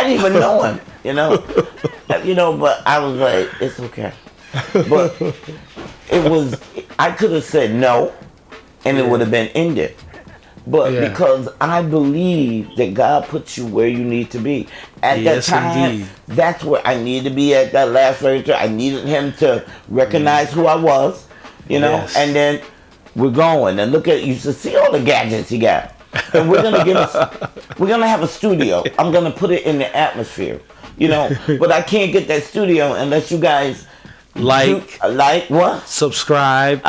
I didn't even know him, but I was like, it's okay. But it was, I could have said no, and it would have been ended. But because I believe that God puts you where you need to be. At that time, indeed. That's where I needed to be at that last register. I needed him to recognize who I was, and then we're going. And look at, you should see all the gadgets he got. And we're gonna have a studio. I'm gonna put it in the atmosphere, but I can't get that studio unless you guys like what? Subscribe,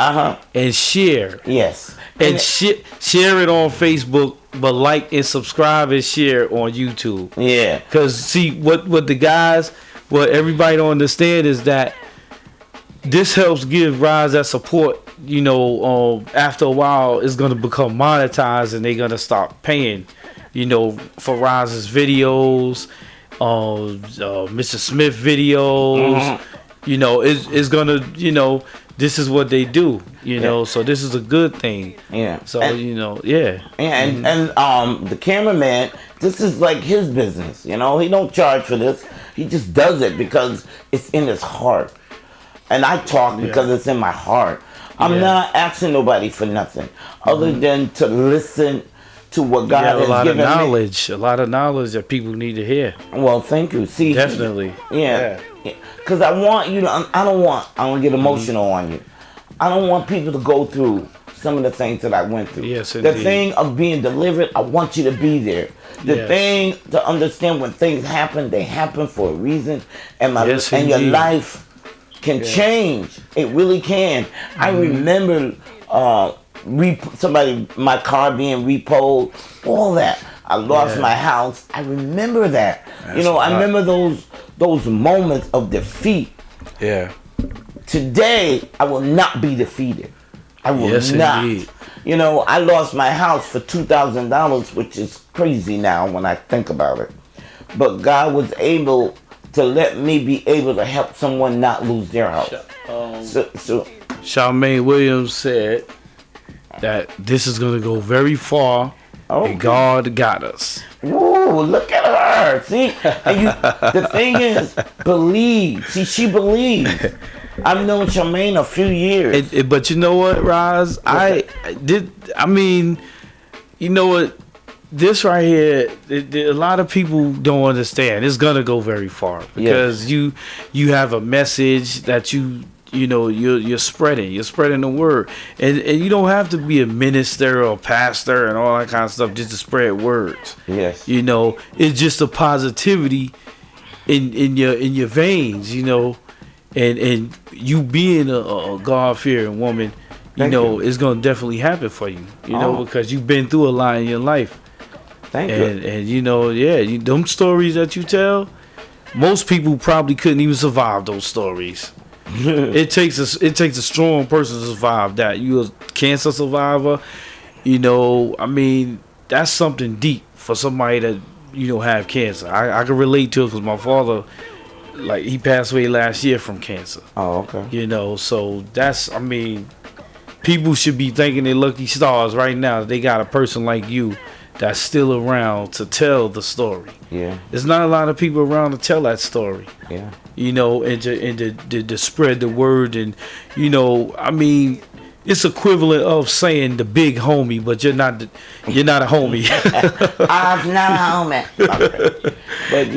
and share. Yes. And share it on Facebook, but like and subscribe and share on YouTube. Yeah. Because see, what everybody don't understand is that this helps give Rise that support. After a while, it's gonna become monetized, and they're gonna start paying, for Rise's videos, Mr. Smith videos. It's gonna, this is what they do, so this is a good thing. Yeah. So, and, and the cameraman, this is like his business, he don't charge for this. He just does it because it's in his heart. And I talk because it's in my heart. I'm not asking nobody for nothing other than to listen to what God has given me. A lot of knowledge that people need to hear. Well, thank you. See, definitely. Yeah. Because I want you to, I don't want to get emotional on you. I don't want people to go through some of the things that I went through. Yes, indeed. The thing of being delivered, I want you to be there. The thing to understand, when things happen, they happen for a reason. And your life can change. It really can. I remember my car being repoed, all that. I lost my house. I remember that. I remember those moments of defeat. Yeah. Today, I will not be defeated. I will not. Indeed. I lost my house for $2,000, which is crazy now when I think about it. But God was able to let me be able to help someone not lose their house. Charmaine Williams said that this is going to go very far, and God got us. Ooh, look at her. See? And the thing is, believe. See, she believed. I've known Charmaine a few years. But you know what, Roz? You know what? This right here, a lot of people don't understand. It's gonna go very far because you have a message that you're spreading. You're spreading the word, and you don't have to be a minister or pastor and all that kind of stuff just to spread words. Yes, it's just a positivity in your veins. And you being a God-fearing woman, it's gonna definitely happen for you. Because you've been through a lot in your life. Thank you. And them stories that you tell, most people probably couldn't even survive those stories. It takes a strong person to survive that. You're a cancer survivor, that's something deep for somebody that have cancer. I can relate to it because my father, he passed away last year from cancer. Oh, okay. So that's, people should be thanking their lucky stars right now that they got a person like you that's still around to tell the story. Yeah. There's not a lot of people around to tell that story. Yeah. And to spread the word, and it's equivalent of saying the big homie, but you're not a homie. I'm not a homie. But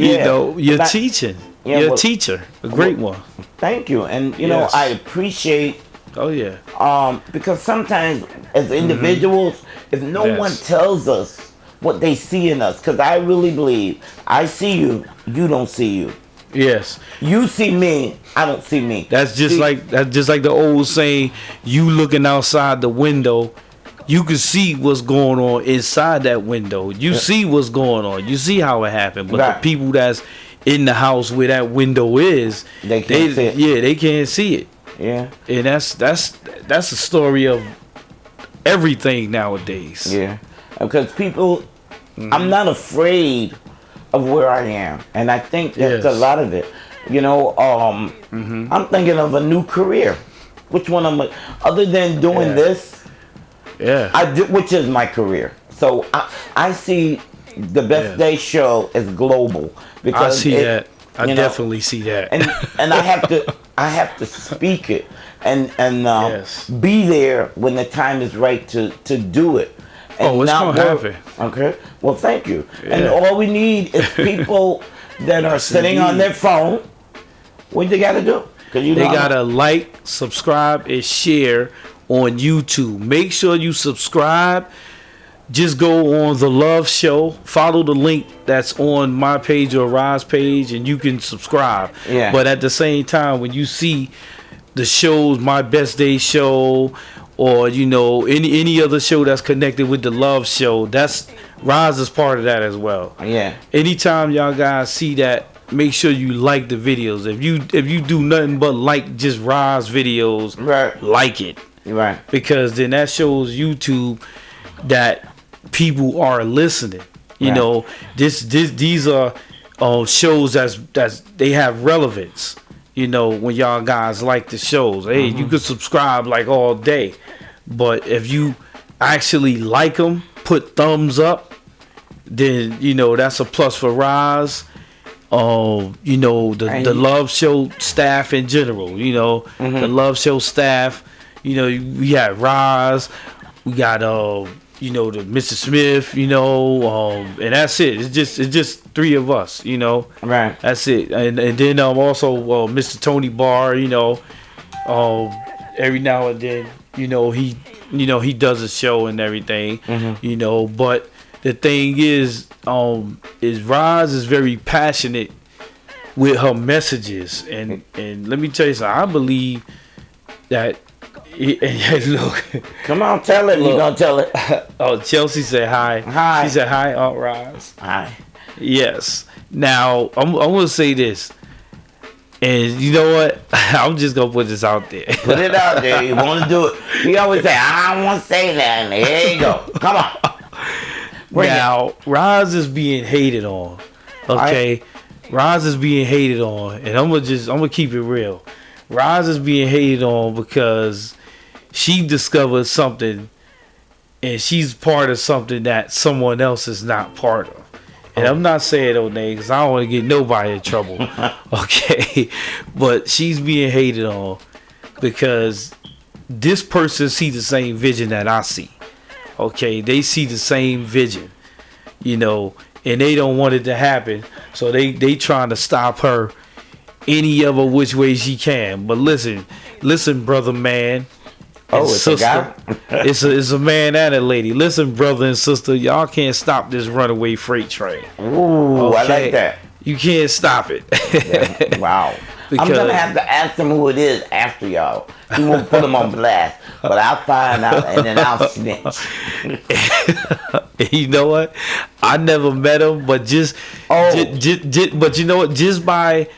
you're teaching. Yeah, you're a teacher, a great one. Thank you. And I appreciate because sometimes as individuals, if no one tells us what they see in us, because I really believe I see you, you don't see you. Yes. You see me, I don't see me. That's just like the old saying, you looking outside the window, you can see what's going on inside that window. You see what's going on. You see how it happened. But the people that's in the house where that window is, they can't see it. Yeah, they can't see it. Yeah. And that's the story of everything nowadays. Yeah. Because people, I'm not afraid of where I am, and I think that's a lot of it. I'm thinking of a new career. Which one other than doing this? Yeah. Which is my career. So I see the Best Yeah. Day show is global I because see that. I you know, definitely see that. and I have to speak it and Yes. be there when the time is right to do it. And Oh, it's not gonna work. happen. Okay. Well, thank you. And Yeah. all we need is people that are sitting on indeed. their phone. What they got to do? Because They gotta like, subscribe, and share on YouTube. Make sure you subscribe. Just go on the Love Show. Follow the link that's on my page or Rod's page, and you can subscribe. Yeah. But at the same time, when you see the shows, My Best Day Show, or any other show that's connected with the Love Show, that's Roz is part of that as well. Yeah. Anytime y'all guys see that, make sure you like the videos. If you do nothing but like just Roz videos, Right. like it, Right. because then that shows YouTube that people are listening. You Right. know, these are shows that's they have relevance. You know, when y'all guys like the shows, hey, you could subscribe like all day, but if you actually like them, put thumbs up, then that's a plus for Roz. The Love Show staff in general. The Love Show staff. We had Roz, we got the Mr. Smith, and that's it. It's just three of us, Right. That's it. And then also Mr. Tony Barr, every now and then, he does a show and everything, but the thing is Roz is very passionate with her messages, and let me tell you something. I believe that. Look, Come on, tell it. You gonna tell it? oh, Chelsea said hi. Hi. She said hi, Aunt Roz. Hi. Yes. Now I'm gonna say this, and you know what? I'm just gonna put this out there. Put it out there. You want to do it? He always say, "I don't want to say that." There you go. Come on. Bring Now, Roz is being hated on. Okay, Roz is being hated on, and I'm gonna keep it real. Roz is being hated on because she discovered something, and she's part of something that someone else is not part of. And I'm not saying no names because I don't want to get nobody in trouble. Okay, but she's being hated on because this person see the same vision that I see. Okay, they see the same vision, and they don't want it to happen, so they trying to stop her any other which way she can. But listen, brother, man. Oh, it's a guy? it's a man and a lady. Listen, brother and sister, y'all can't stop this runaway freight train. Ooh, I Okay? like that. You can't stop it. Yeah. Wow. I'm Because- gonna have to ask him who it is after y'all. He won't put him on blast, but I'll find out and then I'll snitch. You know what? I never met him, but but you know what? Just by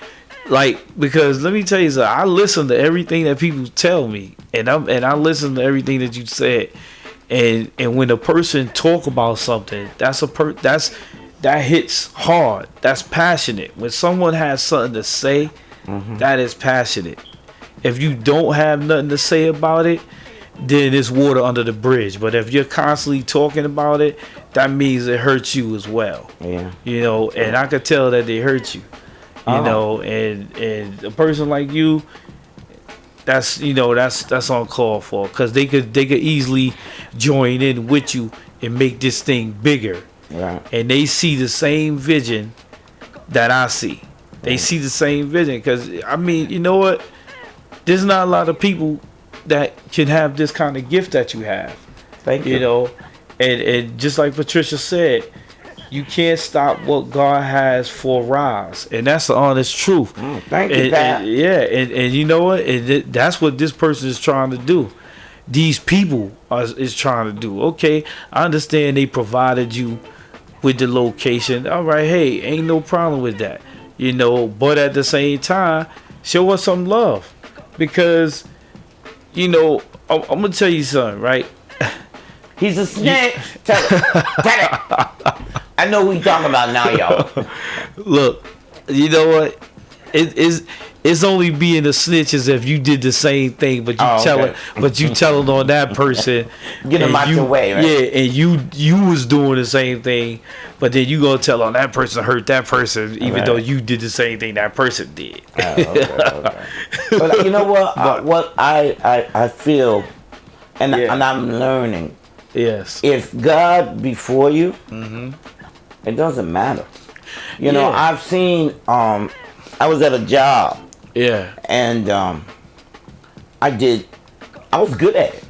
because let me tell you something. I listen to everything that people tell me, and I listen to everything that you said, and when a person talk about something, that hits hard. That's passionate. When someone has something to say, that is passionate. If you don't have nothing to say about it, then it's water under the bridge. But if you're constantly talking about it, that means it hurts you as well. Yeah. And I could tell that they hurt you. And a person like you, that's uncalled for, because they could easily join in with you and make this thing bigger. Right. And they see the same vision that I see. They see the same vision, because I mean, you know what? There's not a lot of people that can have this kind of gift that you have. Thank you. And just like Patricia said, you can't stop what God has for Roz, and that's the honest truth. Thank you, Pat. And you know what? That's what this person is trying to do. These people is trying to do. Okay, I understand they provided you with the location. All right, hey, ain't no problem with that. But at the same time, show us some love, because I'm gonna tell you something, right? He's a snitch. Tell it. Tell it. I know who you talking about now, y'all. Look, you know what? it's only being a snitch as if you did the same thing, but you telling on that person. Get them out your way, right? Yeah, and you was doing the same thing, but then you gonna tell on that person hurt that person, even though you did the same thing that person did. Okay. But you know what? What I feel, and I'm learning. Yes. If God before you, it doesn't matter. You know, I've seen. I was at a job. Yeah. And I was good at it.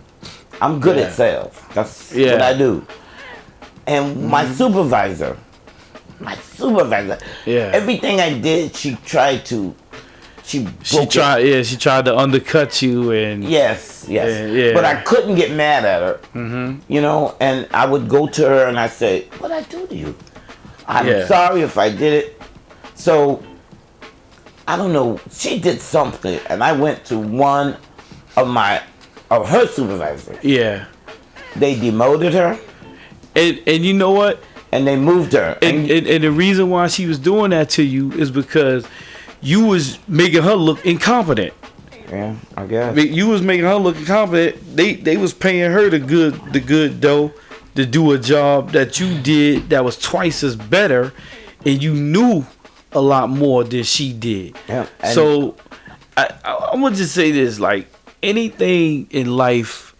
I'm good at sales. That's what I do. And my supervisor, everything I did, she tried to. She tried to undercut you and yes. But I couldn't get mad at her. You know, and I would go to her and I say, "What'd I do to you? I'm sorry if I did it." So I don't know. She did something, and I went to one of her supervisors. Yeah. They demoted her. And you know what? And they moved her. And the reason why she was doing that to you is because you was making her look incompetent. Yeah, I guess. You was making her look incompetent. They was paying her the good dough to do a job that you did that was twice as better, and you knew a lot more than she did. Yeah, so I'm gonna just say this: like anything in life,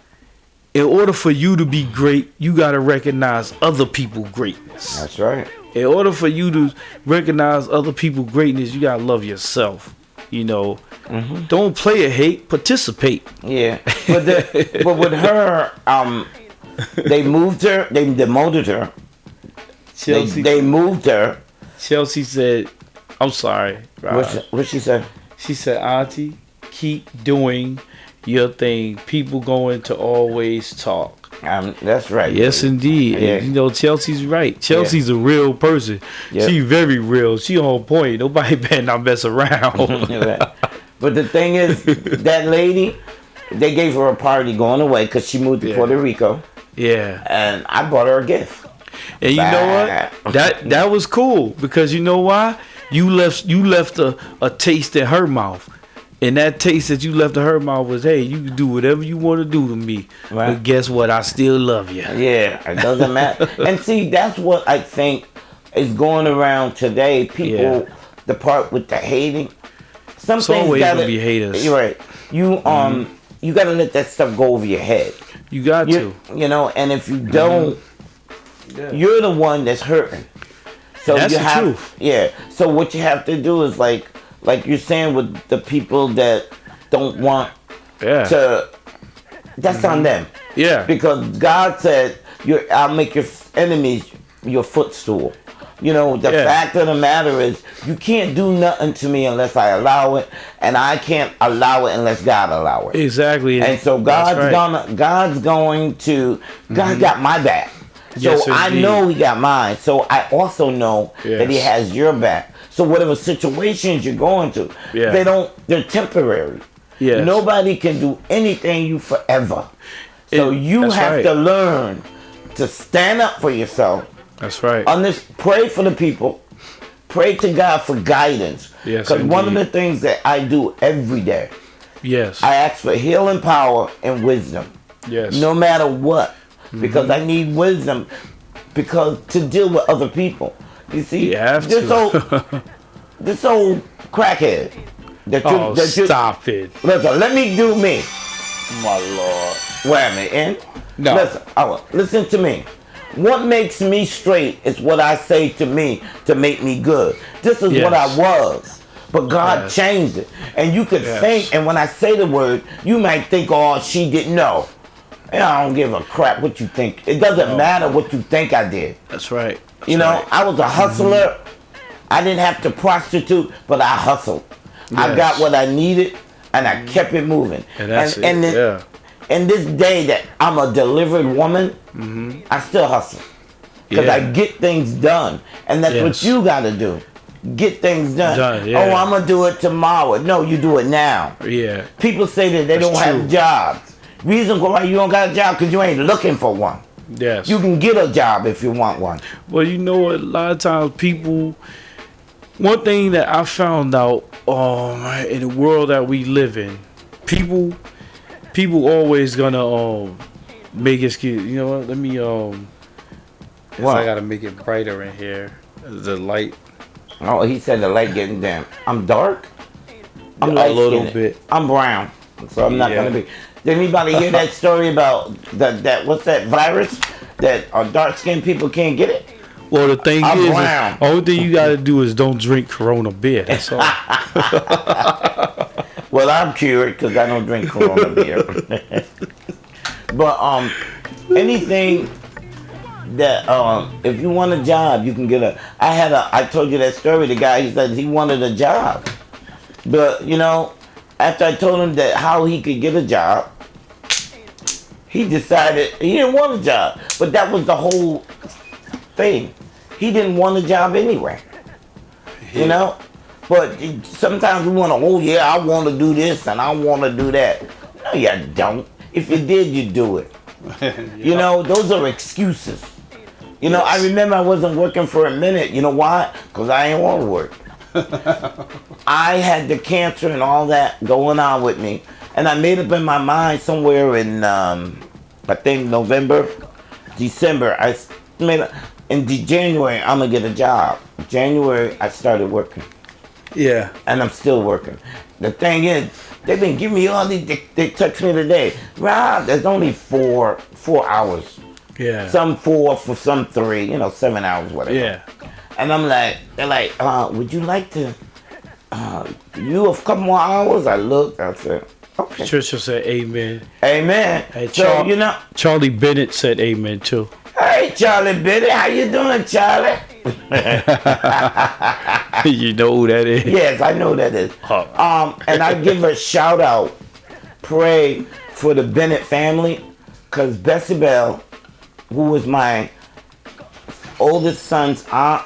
in order for you to be great, you gotta recognize other people's greatness. That's right. In order for you to recognize other people's greatness, you gotta love yourself. You know, don't play a hate, participate. Yeah, but with her, they moved her. They demoted her. Chelsea, they moved her. Chelsea said, "I'm sorry." What she said? She said, "Auntie, keep doing your thing. People going to always talk." That's right. Yes, indeed. Yeah. And, you know, Chelsea's right. Chelsea's a real person. Yep. She very real. She on point. Nobody better not mess around. But the thing is, that lady, they gave her a party going away because she moved to Puerto Rico. Yeah. And I bought her a gift. And you know what? That was cool because you know why? You left a taste in her mouth. And that taste that you left in her mouth was, hey, you can do whatever you want to do to me. Right. But guess what? I still love you. Yeah, it doesn't matter. And see, that's what I think is going around today. People, the part with the hating. Some things always gonna be haters. You're right. You gotta let that stuff go over your head. You got to. You know, and if you don't, you're the one that's hurting. So that's you have, the truth. Yeah. So what you have to do is like you're saying with the people that don't want to, that's on them. Yeah. Because God said, I'll make your enemies your footstool. You know, the fact of the matter is, you can't do nothing to me unless I allow it, and I can't allow it unless God allow it. Exactly. And so God got my back. So Yes, I know He got mine. So I also know that He has your back. So whatever situations you're going through, they're temporary. Yes. Nobody can do anything you forever. So you have to learn to stand up for yourself. That's right. Pray for the people. Pray to God for guidance. Yes, because one of the things that I do every day, I ask for healing power and wisdom. Yes. No matter what. Because I need wisdom to deal with other people. You see, this old crackhead. Stop it. Listen, let me do me. My Lord. Wait a minute. No. Listen to me. What makes me straight is what I say to me to make me good. This is what I was. But God changed it. And you could think, and when I say the word, you might think, oh, she didn't know. And I don't give a crap what you think. It doesn't matter what you think I did. That's right. You know, I was a hustler. I didn't have to prostitute, but I hustled. Yes. I got what I needed, and I kept it moving. And that's and this day that I'm a delivered woman, I still hustle. Because I get things done. And that's what you got to do. Get things done. Oh, I'm going to do it tomorrow. No, you do it now. Yeah. People say that they don't have jobs. Reason why you don't got a job because you ain't looking for one. Yes. You can get a job if you want one. Well, you know what? A lot of times people... One thing that I found out in the world that we live in, people always gonna make excuse. You know what? Let me I gotta make it brighter in here. The light. Oh, he said the light getting dim. I'm dark. I'm a little bit. I'm brown, so I'm not gonna be. Did anybody hear that story about that? What's that virus that dark skinned people can't get it? Well, the thing I'm is, brown. the only thing you gotta do is don't drink Corona beer. That's all. Well, I'm cured because I don't drink Corona beer. But anything that if you want a job, you can get a. I told you that story. The guy, he said he wanted a job, but after I told him that how he could get a job, he decided he didn't want a job. But that was the whole thing. He didn't want a job anyway. But sometimes we want to, I want to do this and I want to do that. No, you don't. If you did, you do it. Those are excuses. Yes. I remember I wasn't working for a minute. You know why? Because I ain't want to work. I had the cancer and all that going on with me. And I made up in my mind somewhere in, I think December, I made up. In January, I'm going to get a job. January, I started working. Yeah. And I'm still working. The thing is, they've been giving me all these, they text me today. Rob, there's only 4 hours. Yeah. Some 4, for some 3, 7 hours, whatever. Yeah. And I'm like, they're like, would you like to, you a couple more hours? I looked, I said, okay. Trisha said amen. Amen. Hey, So, Charlie Bennett said amen too. Hey, Charlie Bennett, how you doing, Charlie? You know who that is? Yes, I know who that is. And I give a shout out, pray for the Bennett family, because Bessie Bell, who was my oldest son's aunt,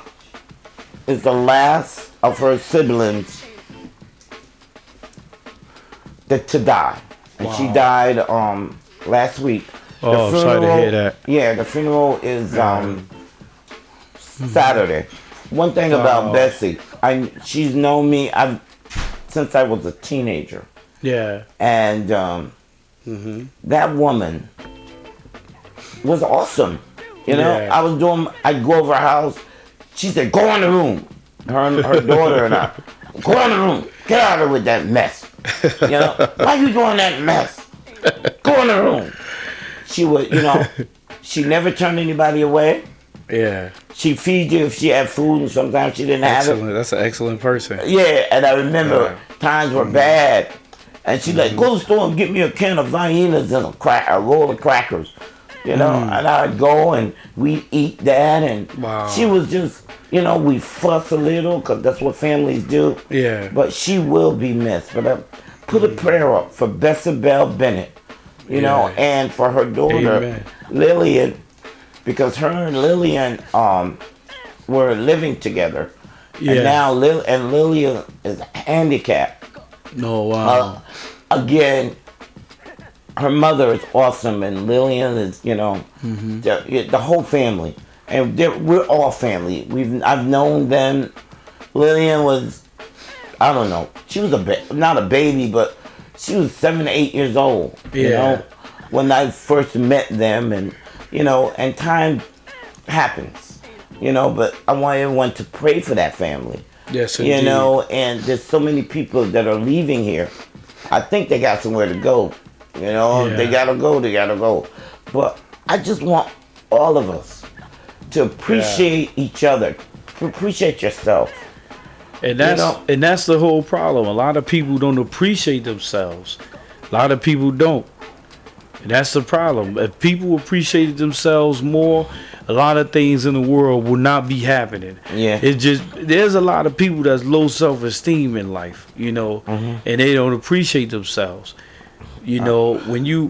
is the last of her siblings to die. And she died last week. Oh, I'm sorry to hear that. Yeah, the funeral is Saturday. One thing about Bessie, she's known me since I was a teenager. Yeah. And that woman was awesome. I'd go over her house. She said, go in the room. Her daughter and I. Go in the room. Get out of there with that mess. Why you doing that mess? Go in the room. She would, she never turned anybody away. Yeah. She feed you if she had food, and sometimes she didn't have it. That's an excellent person. Yeah, and I remember times were bad. And she'd like, go to the store and get me a can of Viennas and a roll of crackers. And I'd go and we'd eat that. And she was just, we fuss a little because that's what families do. Yeah. But she will be missed. But I put a prayer up for Bessie Bell Bennett. And for her daughter, Lillian, because her and Lillian were living together. Yeah. And now Lillian is handicapped. No, wow. Again, her mother is awesome, and Lillian is, the whole family. And we're all family. I've known them. Lillian was, I don't know, she was not a baby, but she was 7 to 8 years old, when I first met them, and and time happens, but I want everyone to pray for that family. Yes, indeed. And there's so many people that are leaving here. I think they got somewhere to go, they gotta go. But I just want all of us to appreciate each other, to appreciate yourself. And that's the whole problem. A lot of people don't appreciate themselves. A lot of people don't. And that's the problem. If people appreciated themselves more, a lot of things in the world will not be happening. Yeah. There's a lot of people that's low self-esteem in life, and they don't appreciate themselves. When you